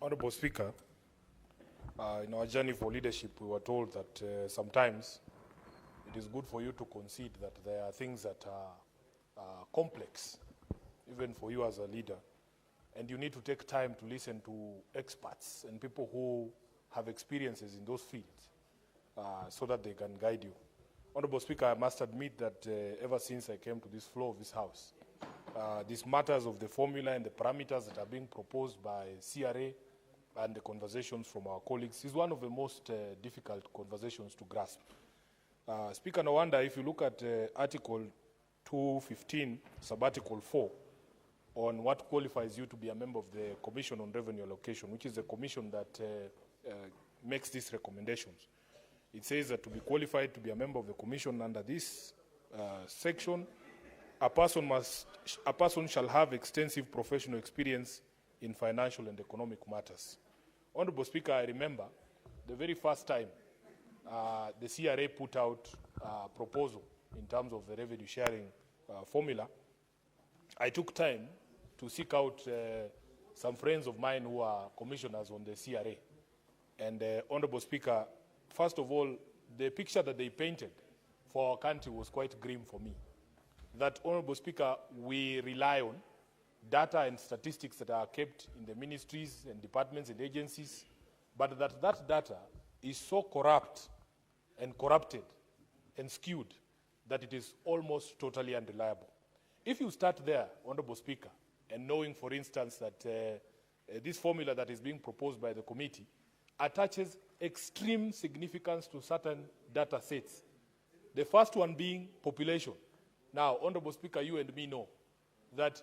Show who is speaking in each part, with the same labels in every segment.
Speaker 1: Honorable Speaker, in our journey for leadership, we were told that sometimes it is good for you to concede that there are things that are complex, even for you as a leader, and you need to take time to listen to experts and people who have experiences in those fields so that they can guide you. Honorable Speaker, I must admit that ever since I came to this floor of this House, these matters of the formula and the parameters that are being proposed by CRA and the conversations from our colleagues is one of the most difficult conversations to grasp. Speaker, no wonder if you look at Article 215, Sub-Article 4, on what qualifies you to be a member of the Commission on Revenue Allocation, which is the commission that makes these recommendations. It says that to be qualified to be a member of the commission under this section, a person shall have extensive professional experience in financial and economic matters. Honorable Speaker, I remember the very first time the CRA put out a proposal in terms of the revenue sharing formula. I took time to seek out some friends of mine who are commissioners on the CRA. And Honorable Speaker, first of all, the picture that they painted for our country was quite grim for me. That, Honorable Speaker, we rely on data and statistics that are kept in the ministries and departments and agencies, but that data is so corrupt and corrupted and skewed that it is almost totally unreliable. If you start there, Honorable Speaker, and knowing, for instance, that this formula that is being proposed by the committee attaches extreme significance to certain data sets, the first one being population. Now, Honorable Speaker, you and me know that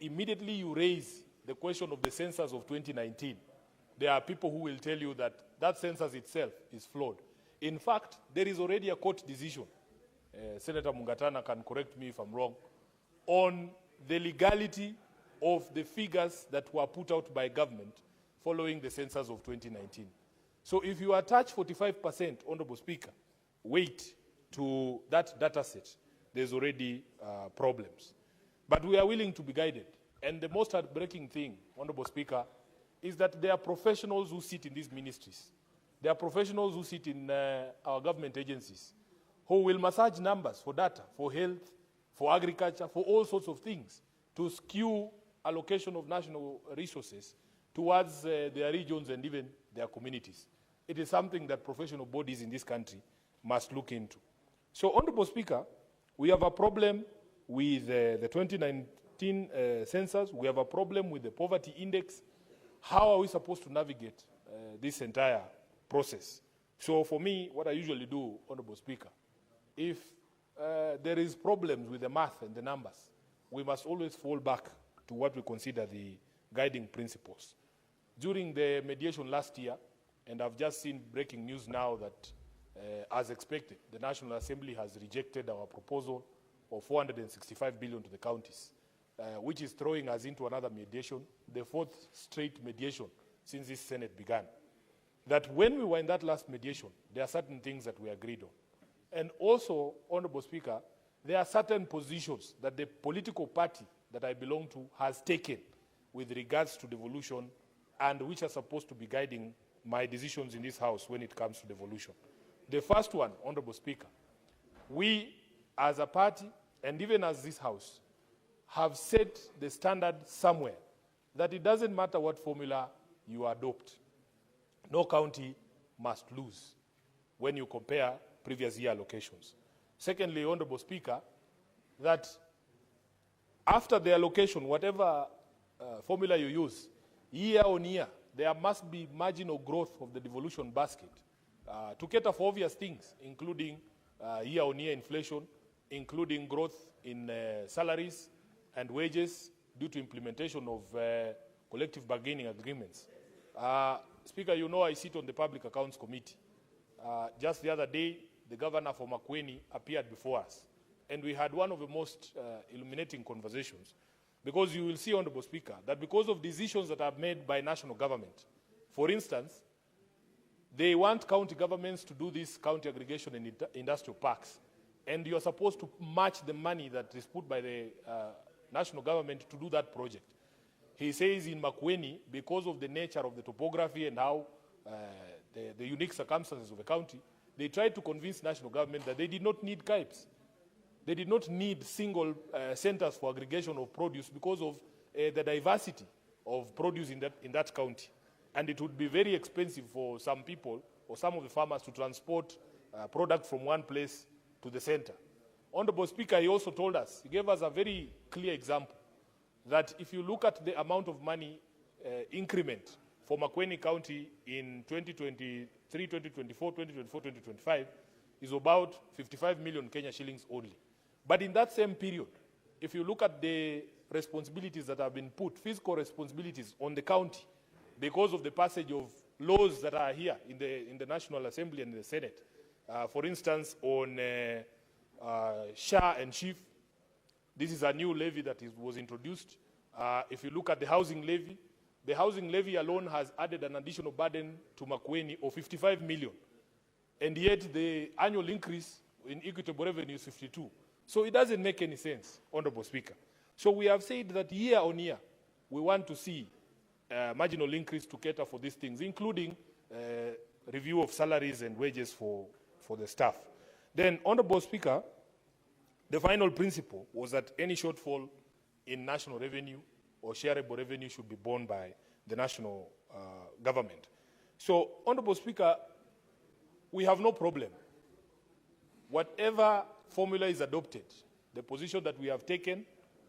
Speaker 1: immediately you raise the question of the census of 2019, there are people who will tell you that that census itself is flawed. In fact, there is already a court decision, Senator Mungatana can correct me if I'm wrong, on the legality of the figures that were put out by government following the census of 2019. So if you attach 45%, Honorable Speaker, weight to that data set, there's already problems. But we are willing to be guided. And the most heartbreaking thing, Honorable Speaker, is that there are professionals who sit in these ministries. There are professionals who sit in our government agencies who will massage numbers for data, for health, for agriculture, for all sorts of things to skew allocation of national resources towards their regions and even their communities. It is something that professional bodies in this country must look into. So, Honorable Speaker, we have a problem with the 2019 census. We have a problem with the poverty index. How are we supposed to navigate this entire process? So for me, what I usually do, Honorable Speaker, if there is problems with the math and the numbers, we must always fall back to what we consider the guiding principles. During the mediation last year, and I've just seen breaking news now that, as expected, the National Assembly has rejected our proposal of 465 billion to the counties, which is throwing us into another mediation, the fourth straight mediation since this Senate began. That when we were in that last mediation, there are certain things that we agreed on. And also, Honorable Speaker, there are certain positions that the political party that I belong to has taken with regards to devolution and which are supposed to be guiding my decisions in this House when it comes to devolution. The first one, Honorable Speaker, we as a party and even as this House have set the standard somewhere that it doesn't matter what formula you adopt, no county must lose when you compare previous year allocations. Secondly, Honorable Speaker, that after the allocation, whatever formula you use, year on year, there must be marginal growth of the devolution basket to cater for obvious things, including year-on-year inflation, including growth in salaries and wages due to implementation of collective bargaining agreements. Speaker, you know I sit on the Public Accounts Committee. Just the other day, the governor for Makueni appeared before us, and we had one of the most illuminating conversations, because you will see, Honorable Speaker, that because of decisions that are made by national government, for instance, they want county governments to do this county aggregation in industrial parks, and you're supposed to match the money that is put by the national government to do that project. he says in Makueni, because of the nature of the topography and how the unique circumstances of the county, they tried to convince national government that they did not need KIPES. They did not need single centers for aggregation of produce because of the diversity of produce in that county. And it would be very expensive for some people or some of the farmers to transport product from one place to the center. Honorable Speaker, he also told us, he gave us a very clear example that if you look at the amount of money increment for Makueni County in 2023, 2024, 2024, 2025 is about 55 million Kenya shillings only. But in that same period, if you look at the responsibilities that have been put, fiscal responsibilities on the county, because of the passage of laws that are here in the National Assembly and the Senate, for instance, on SHA and SHIF, this is a new levy that was introduced. If you look at the housing levy alone has added an additional burden to Makueni of 55 million. And yet the annual increase in equitable revenue is 52. So it doesn't make any sense, Honorable Speaker. So we have said that year on year, we want to see marginal increase to cater for these things, including review of salaries and wages for the staff. Then, Honorable Speaker, the final principle was that any shortfall in national revenue or shareable revenue should be borne by the national government. So, Honorable Speaker, we have no problem. Whatever formula is adopted, the position that we have taken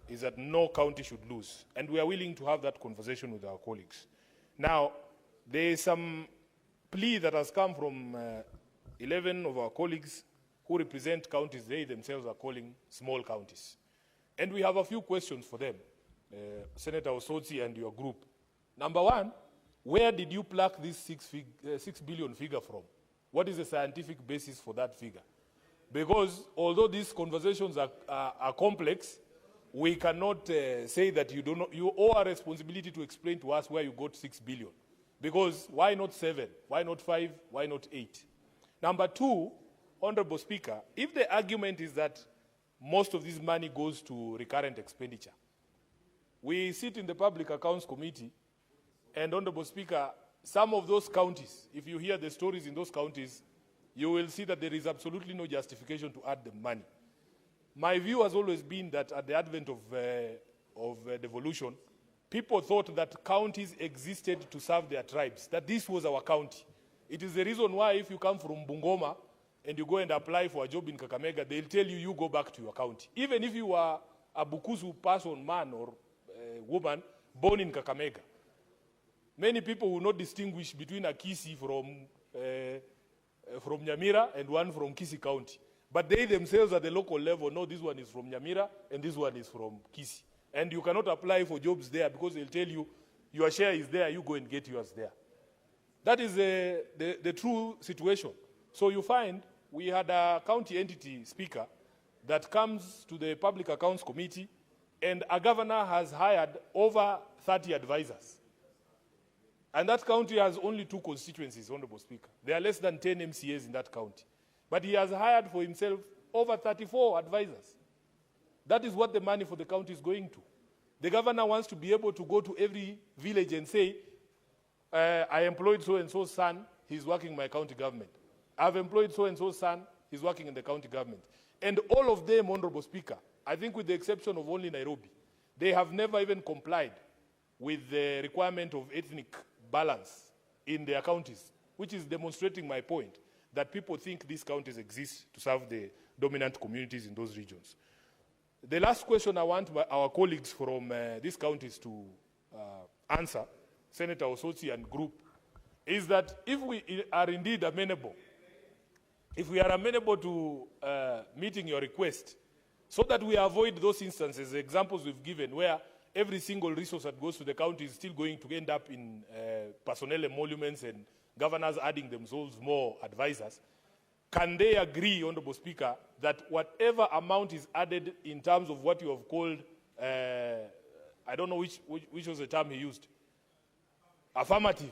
Speaker 1: is that no county should lose. And we are willing to have that conversation with our colleagues. Now, there is some plea that has come from 11 of our colleagues who represent counties they themselves are calling small counties. And we have a few questions for them, Senator Osotsi and your group. Number one, where did you pluck this 6 billion figure from? What is the scientific basis for that figure? Because although these conversations are complex, we cannot say that you owe a responsibility to explain to us where you got 6 billion. Because why not 7? Why not 5? Why not 8? Number two, Honorable Speaker, if the argument is that most of this money goes to recurrent expenditure, we sit in the Public Accounts Committee, and Honorable Speaker, some of those counties, if you hear the stories in those counties, you will see that there is absolutely no justification to add the money. My view has always been that at the advent of devolution, people thought that counties existed to serve their tribes, that this was our county. It is the reason why if you come from Bungoma and you go and apply for a job in Kakamega, they'll tell you, you go back to your county. Even if you are a Bukusu person, man or woman, born in Kakamega. Many people will not distinguish between a Kisi from Nyamira and one from Kisi County. But they themselves at the local level know this one is from Nyamira and this one is from Kisi. And you cannot apply for jobs there because they'll tell you, your share is there, you go and get yours there. That is the true situation. So you find we had a county entity speaker that comes to the Public Accounts Committee, and a governor has hired over 30 advisors. And that county has only 2 constituencies, Honorable Speaker. There are less than 10 MCAs in that county. But he has hired for himself over 34 advisors. That is what the money for the county is going to. The governor wants to be able to go to every village and say, I employed so-and-so's son, he's working in my county government. I've employed so-and-so's son, he's working in the county government. And all of them, Honorable Speaker, I think with the exception of only Nairobi, they have never even complied with the requirement of ethnic balance in their counties, which is demonstrating my point that people think these counties exist to serve the dominant communities in those regions. The last question I want our colleagues from these counties to answer, Senator Osotsi and group, is that if we are indeed amenable, if we are amenable to meeting your request, so that we avoid those instances, the examples we've given, where every single resource that goes to the county is still going to end up in personnel emoluments and governors adding themselves more advisors, can they agree, Honorable Speaker, that whatever amount is added in terms of what you have called, I don't know which was the term he used, affirmative,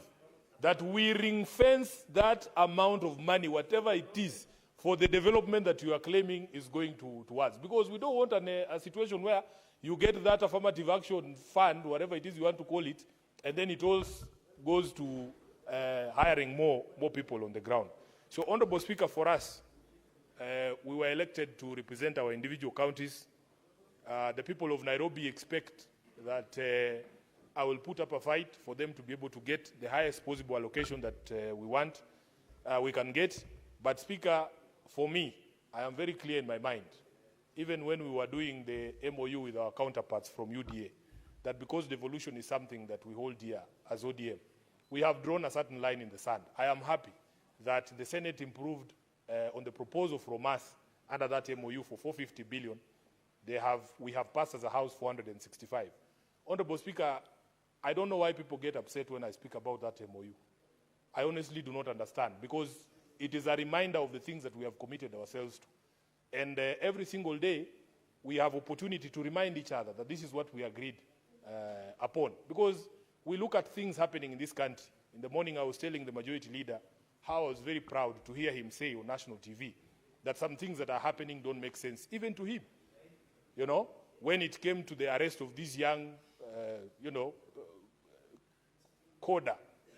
Speaker 1: that we ring-fence that amount of money, whatever it is, for the development that you are claiming is going towards? Because we don't want a situation where You get that affirmative action fund, whatever it is you want to call it, and then it all goes to hiring more people on the ground. So, Honorable Speaker, for us, we were elected to represent our individual counties. The people of Nairobi expect that I will put up a fight for them to be able to get the highest possible allocation that we can get. But, Speaker, for me, I am very clear in my mind, even when we were doing the MOU with our counterparts from UDA, that because devolution is something that we hold dear as ODM, we have drawn a certain line in the sand. I am happy that the Senate improved on the proposal from us under that MOU for 450 billion. We have passed as a House 465. Honorable Speaker, I don't know why people get upset when I speak about that MOU. I honestly do not understand, because it is a reminder of the things that we have committed ourselves to. And every single day, we have opportunity to remind each other that this is what we agreed upon. Because we look at things happening in this country. In the morning, I was telling the majority leader how I was very proud to hear him say on national TV that some things that are happening don't make sense, even to him. You know, when it came to the arrest of this young, coder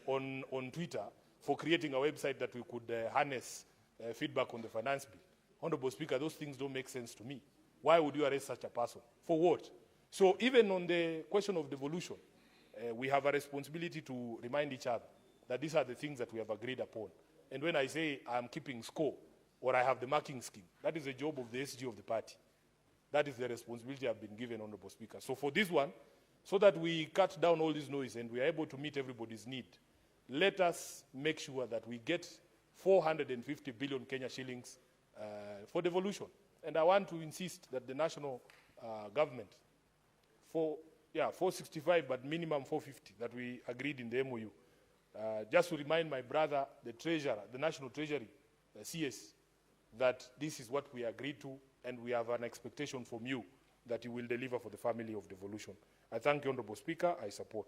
Speaker 1: on Twitter for creating a website that we could harness feedback on the finance bill. Honorable Speaker, those things don't make sense to me. Why would you arrest such a person? For what? So even on the question of devolution, we have a responsibility to remind each other that these are the things that we have agreed upon. And when I say I'm keeping score or I have the marking scheme, that is the job of the SG of the party. That is the responsibility I've been given, Honorable Speaker. So for this one, so that we cut down all this noise and we are able to meet everybody's need, let us make sure that we get 450 billion Kenya shillings for devolution. And I want to insist that the national government, 465, but minimum 450 that we agreed in the MOU. Just to remind my brother, the treasurer, the National Treasury, the CS, that this is what we agreed to, and we have an expectation from you that you will deliver for the family of devolution. I thank you, Honorable Speaker. I support.